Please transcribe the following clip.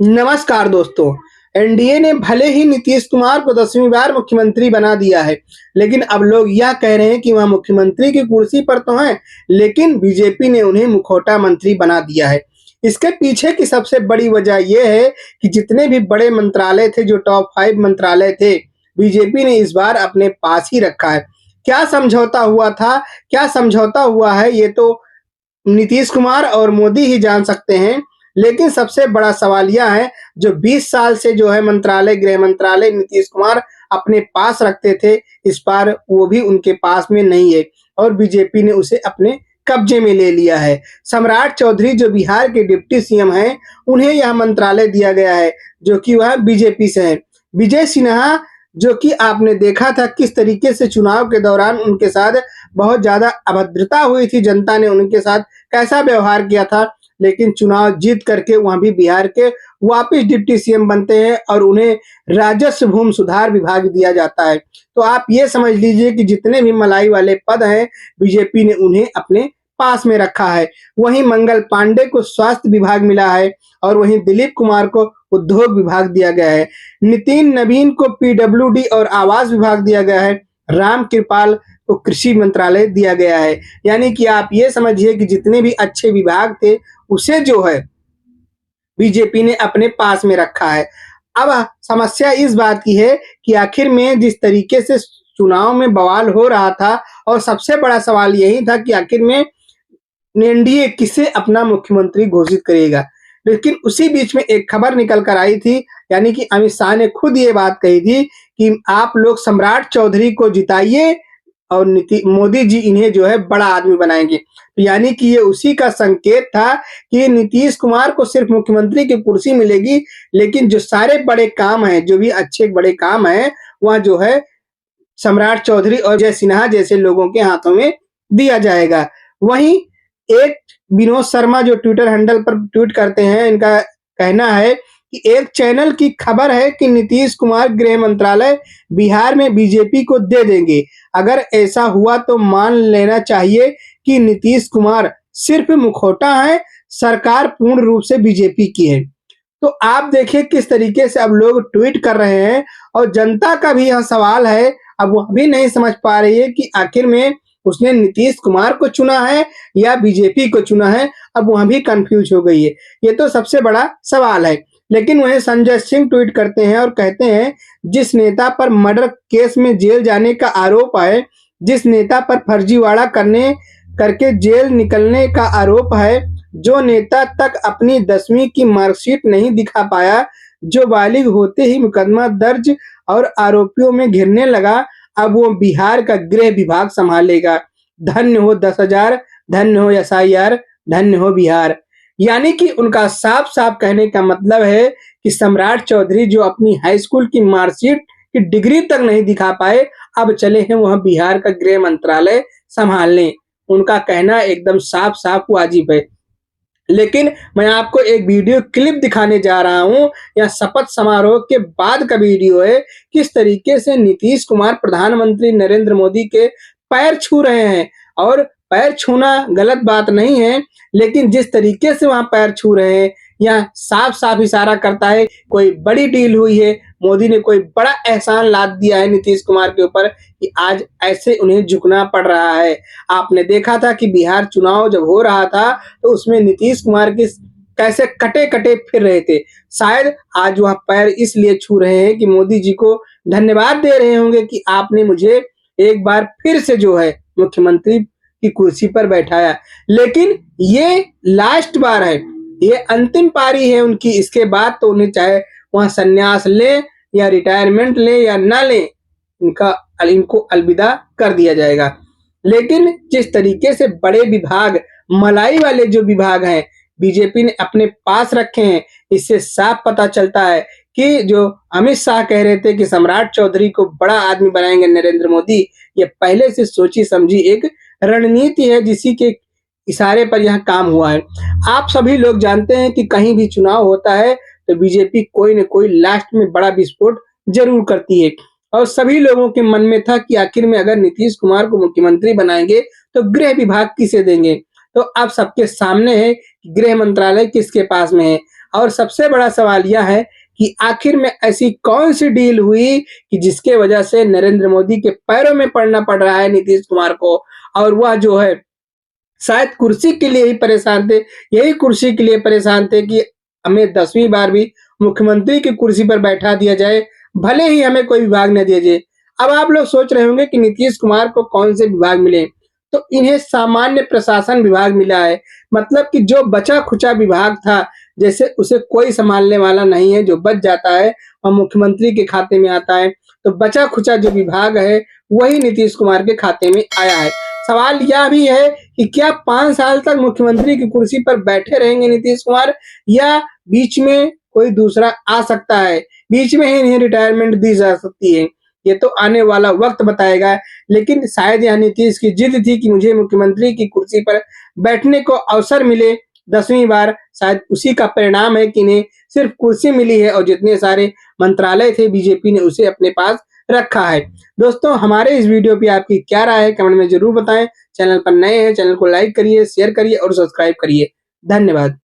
नमस्कार दोस्तों। एनडीए ने भले ही नीतीश कुमार को 10वीं बार मुख्यमंत्री बना दिया है, लेकिन अब लोग यह कह रहे हैं कि वह मुख्यमंत्री की कुर्सी पर तो हैं, लेकिन बीजेपी ने उन्हें मुखौटा मंत्री बना दिया है। इसके पीछे की सबसे बड़ी वजह यह है कि जितने भी बड़े मंत्रालय थे, जो टॉप 5 मंत्रालय थे, बीजेपी ने इस बार अपने पास ही रखा है। क्या समझौता हुआ था, क्या समझौता हुआ है, ये तो नीतीश कुमार और मोदी ही जान सकते हैं। लेकिन सबसे बड़ा सवाल यह है, जो 20 साल से जो है मंत्रालय, गृह मंत्रालय नीतीश कुमार अपने पास रखते थे, इस बार वो भी उनके पास में नहीं है और बीजेपी ने उसे अपने कब्जे में ले लिया है। सम्राट चौधरी जो बिहार के डिप्टी सीएम हैं, उन्हें यह मंत्रालय दिया गया है, जो कि वह बीजेपी से है। विजय सिन्हा, जो कि आपने देखा था किस तरीके से चुनाव के दौरान उनके साथ बहुत ज्यादा अभद्रता हुई थी, जनता ने उनके साथ कैसा व्यवहार किया था, लेकिन चुनाव जीत करके वहां भी बिहार के वापस डिप्टी सीएम बनते हैं और उन्हें राजस्व भूमि सुधार विभाग दिया जाता है। तो आप ये समझ लीजिए कि जितने भी मलाई वाले पद हैं, बीजेपी ने उन्हें अपने पास में रखा है। वहीं मंगल पांडे को स्वास्थ्य विभाग मिला है और वहीं दिलीप कुमार को उद्योग विभाग दिया गया है। नितिन नवीन को पीडब्ल्यूडी और आवास विभाग दिया गया है। राम कृपाल को कृषि मंत्रालय दिया गया है। यानी कि आप ये समझिए कि जितने भी अच्छे विभाग थे, उसे जो है बीजेपी ने अपने पास में रखा है। अब समस्या इस बात की है कि आखिर में जिस तरीके से चुनाव में बवाल हो रहा था, और सबसे बड़ा सवाल यही था कि आखिर में एनडीए किसे अपना मुख्यमंत्री घोषित करेगा। लेकिन उसी बीच में एक खबर निकल कर आई थी, यानी कि अमित शाह ने खुद ये बात कही थी कि आप लोग सम्राट चौधरी को जिताइए और मोदी जी इन्हें जो है बड़ा आदमी बनाएंगे। तो यानी कि ये उसी का संकेत था कि नीतीश कुमार को सिर्फ मुख्यमंत्री की कुर्सी मिलेगी, लेकिन जो सारे बड़े काम हैं, जो भी अच्छे बड़े काम हैं, वह जो है सम्राट चौधरी और जय सिन्हा जैसे लोगों के हाथों में दिया जाएगा। वहीं एक विनोद शर्मा जो ट्विटर हैंडल पर ट्वीट करते हैं, इनका कहना है कि एक चैनल की खबर है कि नीतीश कुमार गृह मंत्रालय बिहार में बीजेपी को दे देंगे। अगर ऐसा हुआ तो मान लेना चाहिए कि नीतीश कुमार सिर्फ मुखौटा है, सरकार पूर्ण रूप से बीजेपी की है। तो आप देखिए किस तरीके से अब लोग ट्वीट कर रहे हैं और जनता का भी यह सवाल है, अब वह भी नहीं समझ पा रही है कि आखिर में उसने नीतीश कुमार को चुना है या बीजेपी को चुना है। अब वह भी कंफ्यूज हो गई है। ये तो सबसे बड़ा सवाल है। लेकिन वहीं संजय सिंह ट्वीट करते हैं और कहते हैं, जिस नेता पर मर्डर केस में जेल जाने का आरोप है, जिस नेता पर फर्जीवाड़ा करके जेल निकलने का आरोप है, जो नेता तक अपनी 10वीं की मार्कशीट नहीं दिखा पाया, जो बालिग होते ही मुकदमा दर्ज और आरोपियों में घिरने लगा, अब वो बिहार का गृह विभाग संभालेगा। धन्य हो 10,000, धन्य हो एसआईआर, धन्य हो बिहार। यानी कि उनका साफ साफ कहने का मतलब है कि सम्राट चौधरी जो अपनी हाई स्कूल की मार्कशीट की डिग्री तक नहीं दिखा पाए, अब चले हैं वह बिहार का गृह मंत्रालय संभालने। उनका कहना एकदम साफ साफ वाजिब है। लेकिन मैं आपको एक वीडियो क्लिप दिखाने जा रहा हूं। यह शपथ समारोह के बाद का वीडियो है। किस तरीके से नीतीश कुमार प्रधानमंत्री नरेंद्र मोदी के पैर छू रहे हैं, और पैर छूना गलत बात नहीं है, लेकिन जिस तरीके से वहां पैर छू रहे हैं, यह साफ साफ इशारा करता है कोई बड़ी डील हुई है। मोदी ने कोई बड़ा एहसान लाद दिया है नीतीश कुमार के ऊपर कि आज ऐसे उन्हें झुकना पड़ रहा है। आपने देखा था कि बिहार चुनाव जब हो रहा था, तो उसमें नीतीश कुमार के कैसे कटे कटे फिर रहे थे। शायद आज वह पैर इसलिए छू रहे हैं कि मोदी जी को धन्यवाद दे रहे होंगे कि आपने मुझे एक बार फिर से जो है मुख्यमंत्री की कुर्सी पर बैठाया। लेकिन ये लास्ट बार है, ये अंतिम पारी है उनकी। इसके बाद तो उन्हें चाहे वहां संन्यास ले या रिटायरमेंट ले या ना ले, इनको अलविदा कर दिया जाएगा। लेकिन जिस तरीके से बड़े विभाग, मलाई वाले जो विभाग हैं, बीजेपी ने अपने पास रखे हैं, इससे साफ पता चलता है कि जो अमित शाह कह रहे थे कि सम्राट चौधरी को बड़ा आदमी बनाएंगे नरेंद्र मोदी, ये पहले से सोची समझी एक रणनीति है, जिसी के इशारे पर यह काम हुआ है। आप सभी लोग जानते हैं कि कहीं भी चुनाव होता है तो बीजेपी कोई न कोई लास्ट में बड़ा विस्फोट जरूर करती है, और सभी लोगों के मन में था कि आखिर में अगर नीतीश कुमार को मुख्यमंत्री बनाएंगे तो गृह विभाग किसे देंगे। तो अब सबके सामने है कि गृह मंत्रालय किसके पास में है। और सबसे बड़ा सवाल यह है कि आखिर में ऐसी कौन सी डील हुई कि जिसके वजह से नरेंद्र मोदी के पैरों में पड़ना पड़ रहा है नीतीश कुमार को, और वह जो है शायद कुर्सी के लिए ही परेशान थे, यही कुर्सी के लिए परेशान थे कि हमें 10वीं बार भी मुख्यमंत्री की कुर्सी पर बैठा दिया जाए, भले ही हमें कोई विभाग न दिया जाए। अब आप लोग सोच रहे होंगे कि नीतीश कुमार को कौन से विभाग मिले, तो इन्हें सामान्य प्रशासन विभाग मिला है। मतलब कि जो बचा-खुचा विभाग था, जैसे उसे कोई संभालने वाला नहीं है, जो बच जाता है वह मुख्यमंत्री के खाते में आता है। तो बचा-खुचा जो विभाग है, वही नीतीश कुमार के खाते में आया है। सवाल यह भी है कि क्या 5 साल तक मुख्यमंत्री की कुर्सी पर बैठे रहेंगे नीतीश कुमार, या बीच में कोई दूसरा आ सकता है, बीच में ही इन्हें रिटायरमेंट दी जा सकती है। ये तो आने वाला वक्त बताएगा, लेकिन शायद यह नीतीश की जिद थी कि मुझे मुख्यमंत्री की कुर्सी पर बैठने को अवसर मिले 10वीं बार। शायद उसी का परिणाम है कि इन्हें सिर्फ कुर्सी मिली है और जितने सारे मंत्रालय थे बीजेपी ने उसे अपने पास रखा है। दोस्तों, हमारे इस वीडियो पे आपकी क्या राय है कमेंट में जरूर बताएं। चैनल पर नए हैं, चैनल को लाइक करिए, शेयर करिए और सब्सक्राइब करिए। धन्यवाद।